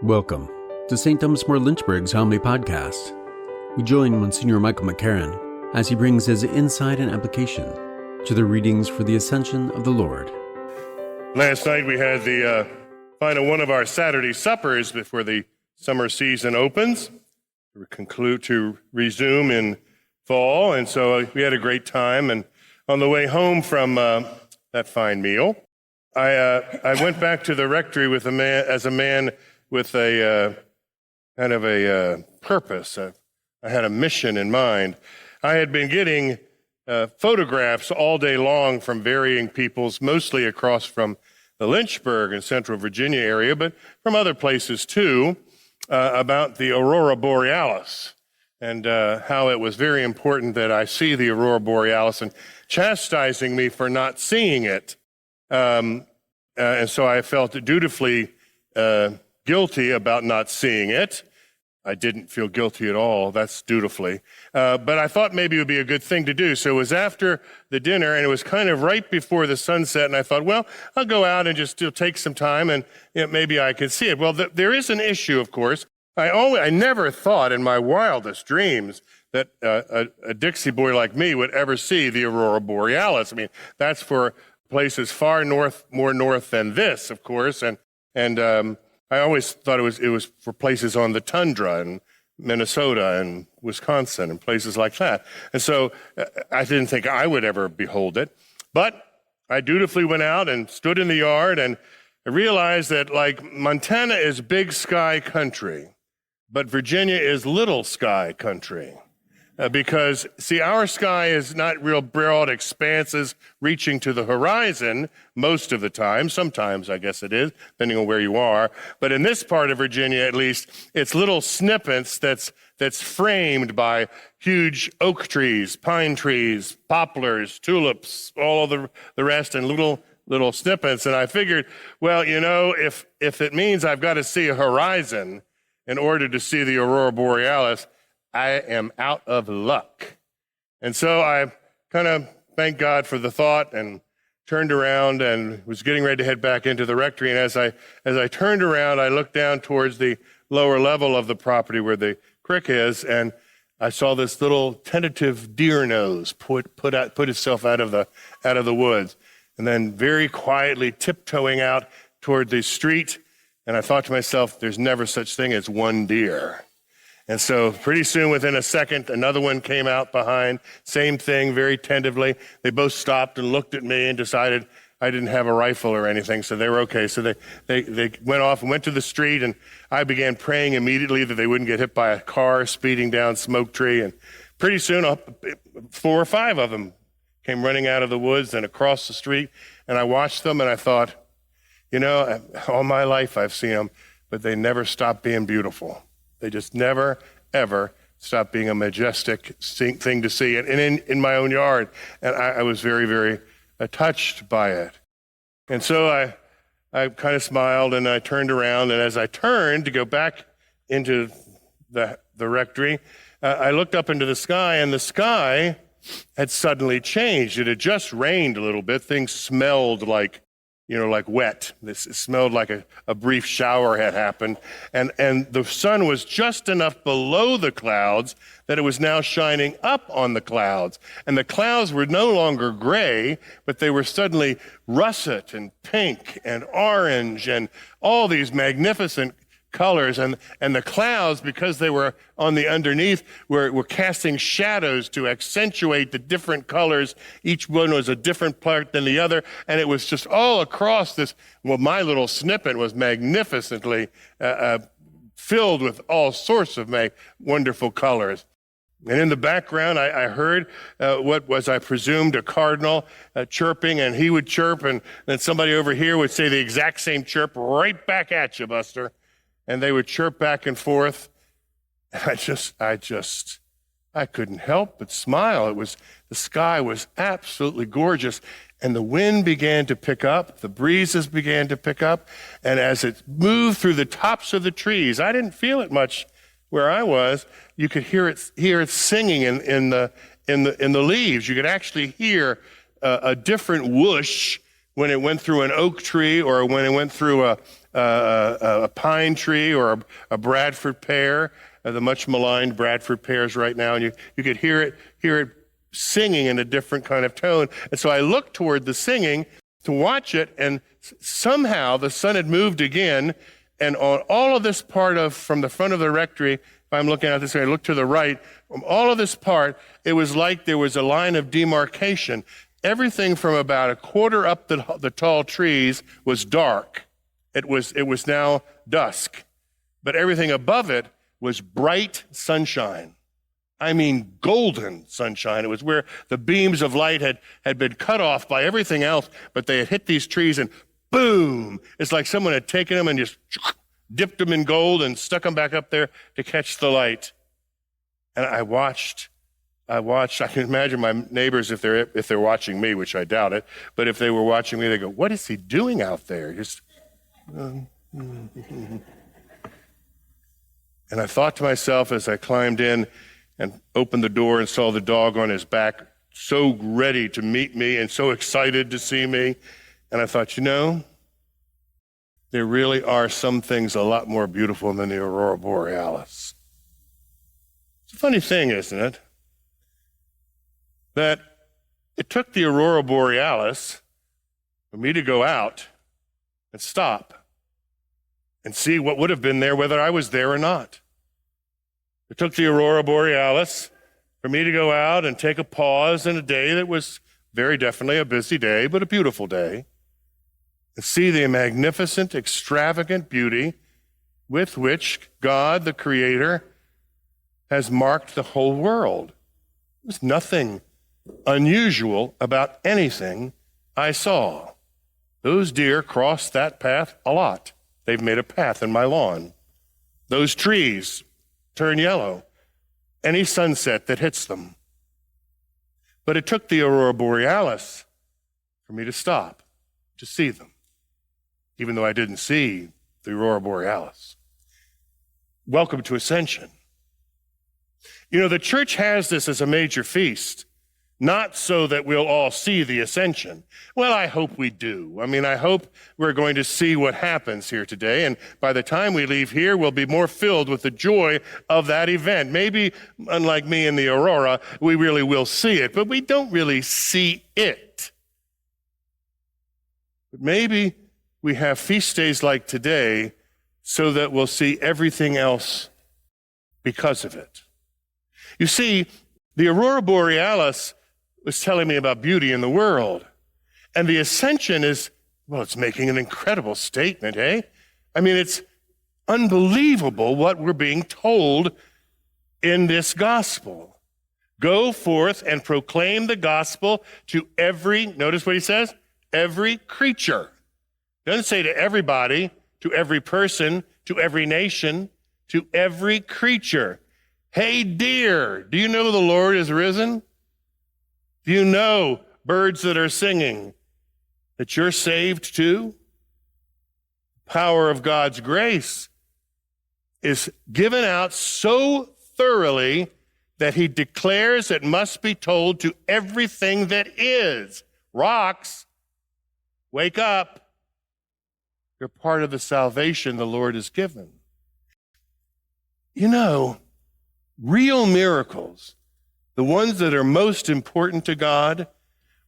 Welcome to St. Dunsmore Lynchburg's Homily Podcast. We join Msgr Michael McCarron as he brings his insight and application to the readings for the Ascension of the Lord. Last night we had the final one of our Saturday suppers before the summer season opens. We conclude to resume in fall, and so we had a great time. And on the way home from that fine meal, I went back to the rectory with a man with a kind of a purpose. I had a mission in mind. I had been getting photographs all day long from varying peoples, mostly across from the Lynchburg and Central Virginia area, but from other places too, about the Aurora Borealis and how it was very important that I see the Aurora Borealis, and chastising me for not seeing it. And so I felt dutifully guilty about not seeing it. I didn't feel guilty at all. That's dutifully. But I thought maybe it would be a good thing to do. So it was after the dinner, and it was kind of right before the sunset, and I thought, well, I'll go out and just take some time, and maybe I could see it. Well, there is an issue, of course. I never thought in my wildest dreams that a Dixie boy like me would ever see the Aurora Borealis. I mean, that's for places far north, more north than this, of course, and I always thought it was for places on the tundra in Minnesota and Wisconsin and places like that. And so I didn't think I would ever behold it. But I dutifully went out and stood in the yard, and I realized that, like, Montana is big sky country, but Virginia is little sky country. Because, see, our sky is not real broad expanses reaching to the horizon most of the time. Sometimes, I guess it is, depending on where you are. But in this part of Virginia, at least, it's little snippets that's framed by huge oak trees, pine trees, poplars, tulips, all of the rest, and little snippets. And I figured, well, if it means I've got to see a horizon in order to see the Aurora Borealis, I am out of luck. And so I kind of thanked God for the thought and turned around and was getting ready to head back into the rectory. And as I turned around, I looked down towards the lower level of the property where the creek is, and I saw this little tentative deer nose put itself out of the woods, and then very quietly tiptoeing out toward the street. And I thought to myself, there's never such thing as one deer. And so pretty soon, within a second, another one came out behind. Same thing, very tentatively. They both stopped and looked at me and decided I didn't have a rifle or anything, so they were okay. So they went off and went to the street, and I began praying immediately that they wouldn't get hit by a car speeding down Smoke Tree. And pretty soon, 4 or 5 of them came running out of the woods and across the street. And I watched them, and I thought, all my life I've seen them, but they never stop being beautiful. They just never, ever stop being a majestic thing to see, and in my own yard. And I was very, very touched by it. And so I kind of smiled, and I turned around, and as I turned to go back into the rectory, I looked up into the sky, and the sky had suddenly changed. It had just rained a little bit. Things smelled like wet. It smelled like a brief shower had happened. And the sun was just enough below the clouds that it was now shining up on the clouds. And the clouds were no longer gray, but they were suddenly russet and pink and orange and all these magnificent colors. And the clouds, because they were on the underneath, were casting shadows to accentuate the different colors. Each one was a different part than the other, and it was just all across this. Well, my little snippet was magnificently filled with all sorts of wonderful colors. And in the background, I heard what was, I presumed, a cardinal chirping, and he would chirp, and then somebody over here would say the exact same chirp right back at you, Buster. And they would chirp back and forth. And I couldn't help but smile. The sky was absolutely gorgeous. And the wind began to pick up, the breezes began to pick up. And as it moved through the tops of the trees, I didn't feel it much where I was. You could hear it singing in the leaves. You could actually hear a different whoosh when it went through an oak tree or when it went through a pine tree or a Bradford pear, the much maligned Bradford pears right now, and you could hear it singing in a different kind of tone. And so I looked toward the singing to watch it, and somehow the sun had moved again, and on all of this part from the front of the rectory, if I'm looking at this, I look to the right, from all of this part, it was like there was a line of demarcation. Everything from about a quarter up the tall trees was dark. It was now dusk. But everything above it was bright sunshine. I mean, golden sunshine. It was where the beams of light had been cut off by everything else, but they had hit these trees and boom! It's like someone had taken them and just dipped them in gold and stuck them back up there to catch the light. And I watched. I can imagine my neighbors, if they're watching me, which I doubt it, but if they were watching me, they go, "What is he doing out there?" And I thought to myself as I climbed in and opened the door and saw the dog on his back, so ready to meet me and so excited to see me. And I thought, there really are some things a lot more beautiful than the aurora borealis. It's a funny thing, isn't it? That it took the aurora borealis for me to go out and stop and see what would have been there whether I was there or not. It took the aurora borealis for me to go out and take a pause in a day that was very definitely a busy day, but a beautiful day, and see the magnificent, extravagant beauty with which God, the Creator, has marked the whole world. There's nothing unusual about anything I saw. Those deer crossed that path a lot. They've made a path in my lawn. Those trees turn yellow any sunset that hits them. But it took the aurora borealis for me to stop, to see them, even though I didn't see the aurora borealis. Welcome to Ascension. The church has this as a major feast, not so that we'll all see the ascension. Well, I hope we do. I hope we're going to see what happens here today, and by the time we leave here, we'll be more filled with the joy of that event. Maybe, unlike me and the aurora, we really will see it, but we don't really see it. But maybe we have feast days like today so that we'll see everything else because of it. You see, the aurora borealis was telling me about beauty in the world. And the ascension it's making an incredible statement, eh? It's unbelievable what we're being told in this gospel. Go forth and proclaim the gospel to notice what he says, every creature. It doesn't say to everybody, to every person, to every nation, to every creature. Hey, deer, do you know the Lord is risen? Do you know, birds that are singing, that you're saved too? The power of God's grace is given out so thoroughly that he declares it must be told to everything that is. Rocks, wake up. You're part of the salvation the Lord has given. Real miracles, the ones that are most important to God,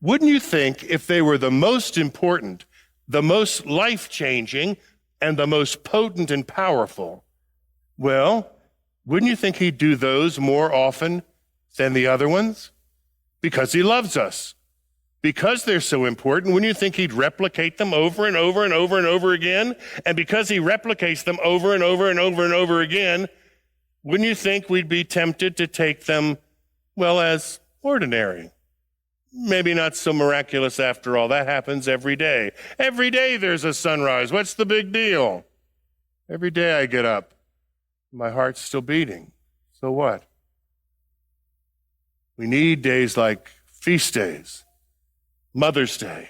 wouldn't you think if they were the most important, the most life-changing, and the most potent and powerful, wouldn't you think he'd do those more often than the other ones? Because he loves us. Because they're so important, wouldn't you think he'd replicate them over and over and over and over again? And because he replicates them over and over and over and over again, wouldn't you think we'd be tempted to take them, as ordinary? Maybe not so miraculous after all. That happens every day. Every day there's a sunrise. What's the big deal? Every day I get up, my heart's still beating. So what? We need days like feast days, Mother's Day.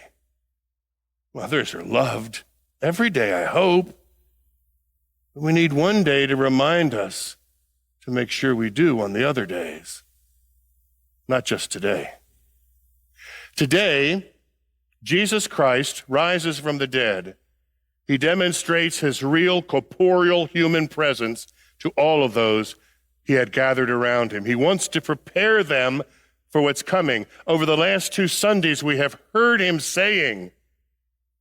Mothers are loved every day, I hope. But we need one day to remind us to make sure we do on the other days, not just today. Today, Jesus Christ rises from the dead, He demonstrates his real corporeal human presence to all of those he had gathered around him. He wants to prepare them for what's coming. Over the last 2 Sundays, we have heard him saying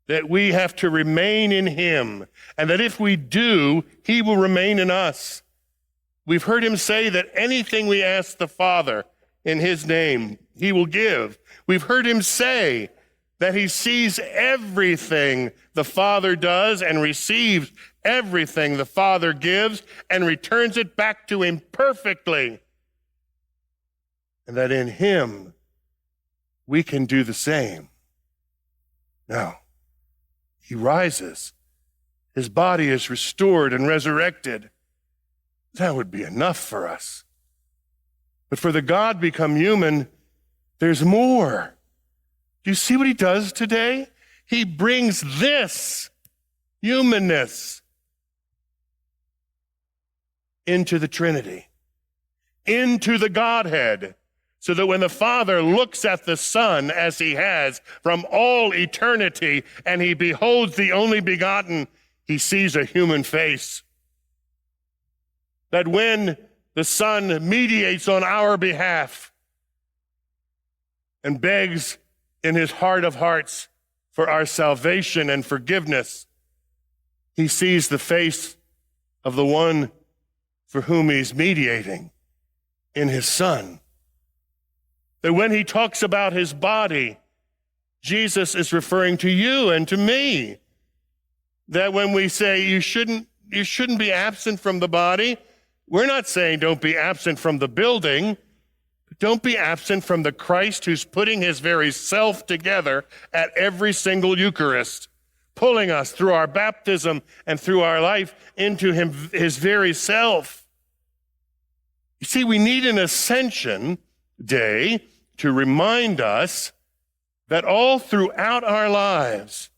that we have to remain in him, and that if we do, he will remain in us. We've heard him say that anything we ask the Father in his name, he will give. We've heard him say that he sees everything the Father does and receives everything the Father gives and returns it back to him perfectly. And that in him, we can do the same. Now, he rises. His body is restored and resurrected. That would be enough for us. But for the God become human, there's more. Do you see what he does today? He brings this humanness into the Trinity, into the Godhead, so that when the Father looks at the Son as he has from all eternity and he beholds the only begotten, he sees a human face. That when the Son mediates on our behalf and begs in his heart of hearts for our salvation and forgiveness, he sees the face of the one for whom he's mediating in his Son. That when he talks about his body, Jesus is referring to you and to me. That when we say you shouldn't be absent from the body, we're not saying don't be absent from the building, but don't be absent from the Christ who's putting his very self together at every single Eucharist, pulling us through our baptism and through our life into him, his very self. You see, we need an Ascension Day to remind us that all throughout our lives,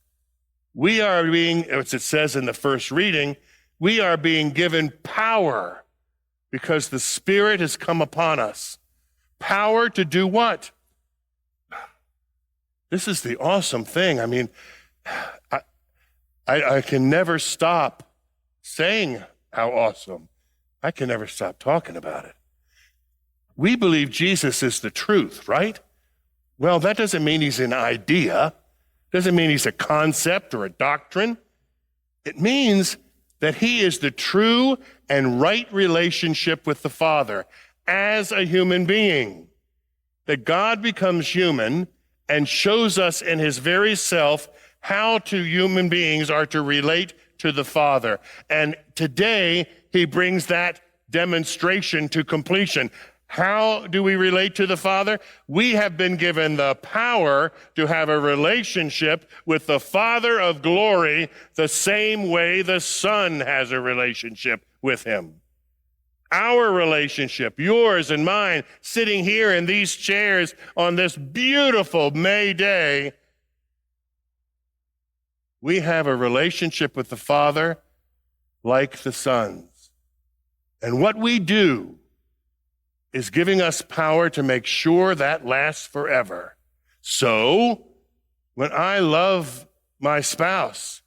we are being, as it says in the first reading, we are being given power because the Spirit has come upon us. Power to do what? This is the awesome thing. I mean, I can never stop saying how awesome. I can never stop talking about it. We believe Jesus is the truth, right? Well, that doesn't mean he's an idea. Doesn't mean he's a concept or a doctrine. It means that he is the true and right relationship with the Father as a human being. That God becomes human and shows us in his very self how human beings are to relate to the Father. And today, he brings that demonstration to completion. How do we relate to the Father? We have been given the power to have a relationship with the Father of glory the same way the Son has a relationship with him. Our relationship, yours and mine, sitting here in these chairs on this beautiful May day, we have a relationship with the Father like the Son's. And what we do is giving us power to make sure that lasts forever. So, when I love my spouse,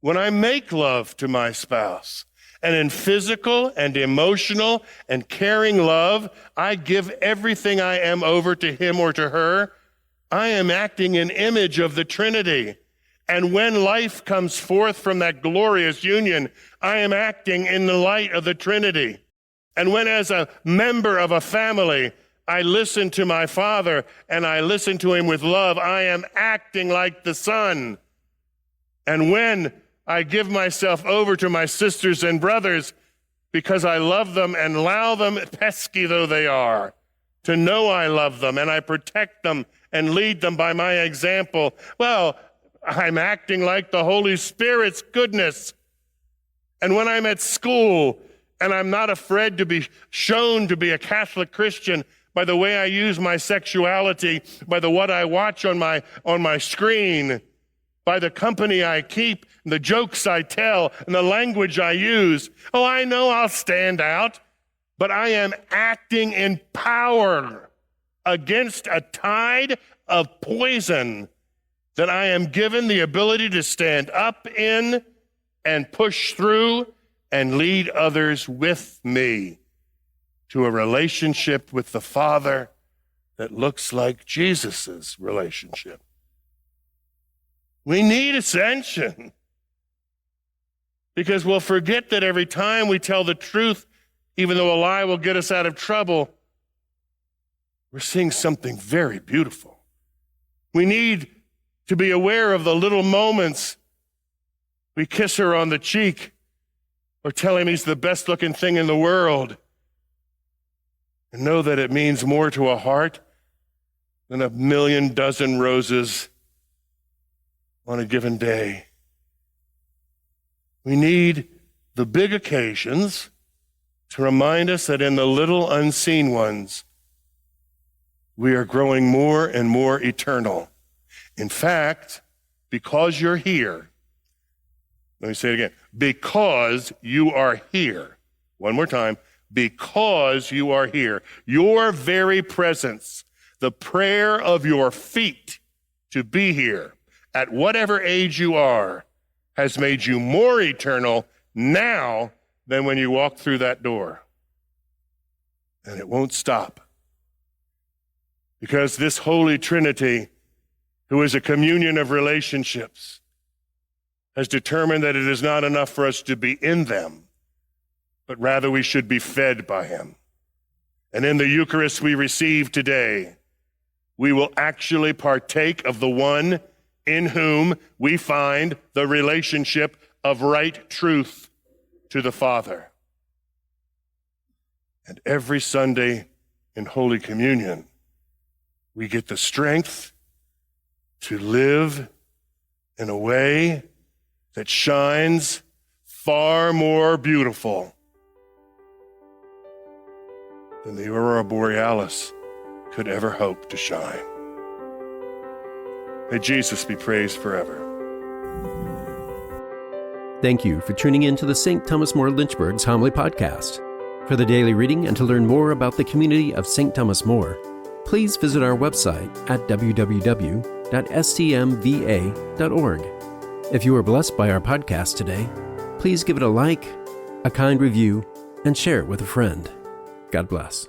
when I make love to my spouse, and in physical and emotional and caring love, I give everything I am over to him or to her, I am acting in image of the Trinity. And when life comes forth from that glorious union, I am acting in the light of the Trinity. And when as a member of a family, I listen to my Father and I listen to him with love, I am acting like the Son. And when I give myself over to my sisters and brothers because I love them and allow them, pesky though they are, to know I love them and I protect them and lead them by my example, well, I'm acting like the Holy Spirit's goodness. And when I'm at school, and I'm not afraid to be shown to be a Catholic Christian by the way I use my sexuality, by what I watch on my screen, by the company I keep, the jokes I tell, and the language I use. Oh, I know I'll stand out, but I am acting in power against a tide of poison that I am given the ability to stand up in and push through and lead others with me to a relationship with the Father that looks like Jesus' relationship. We need Ascension, because we'll forget that every time we tell the truth, even though a lie will get us out of trouble, we're seeing something very beautiful. We need to be aware of the little moments we kiss her on the cheek or tell him he's the best looking thing in the world, and know that it means more to a heart than a million dozen roses on a given day. We need the big occasions to remind us that in the little unseen ones, we are growing more and more eternal. In fact, because you're here, let me say it again, because you are here. One more time, because you are here. Your very presence, the prayer of your feet to be here, at whatever age you are, has made you more eternal now than when you walked through that door. And it won't stop. Because this Holy Trinity, who is a communion of relationships, has determined that it is not enough for us to be in them, but rather we should be fed by him. And in the Eucharist we receive today, we will actually partake of the one in whom we find the relationship of right truth to the Father. And every Sunday in Holy Communion, we get the strength to live in a way that shines far more beautiful than the aurora borealis could ever hope to shine. May Jesus be praised forever. Thank you for tuning in to the St. Thomas More Lynchburg's Homily Podcast. For the daily reading and to learn more about the community of St. Thomas More, please visit our website at www.stmva.org. If you were blessed by our podcast today, please give it a like, a kind review, and share it with a friend. God bless.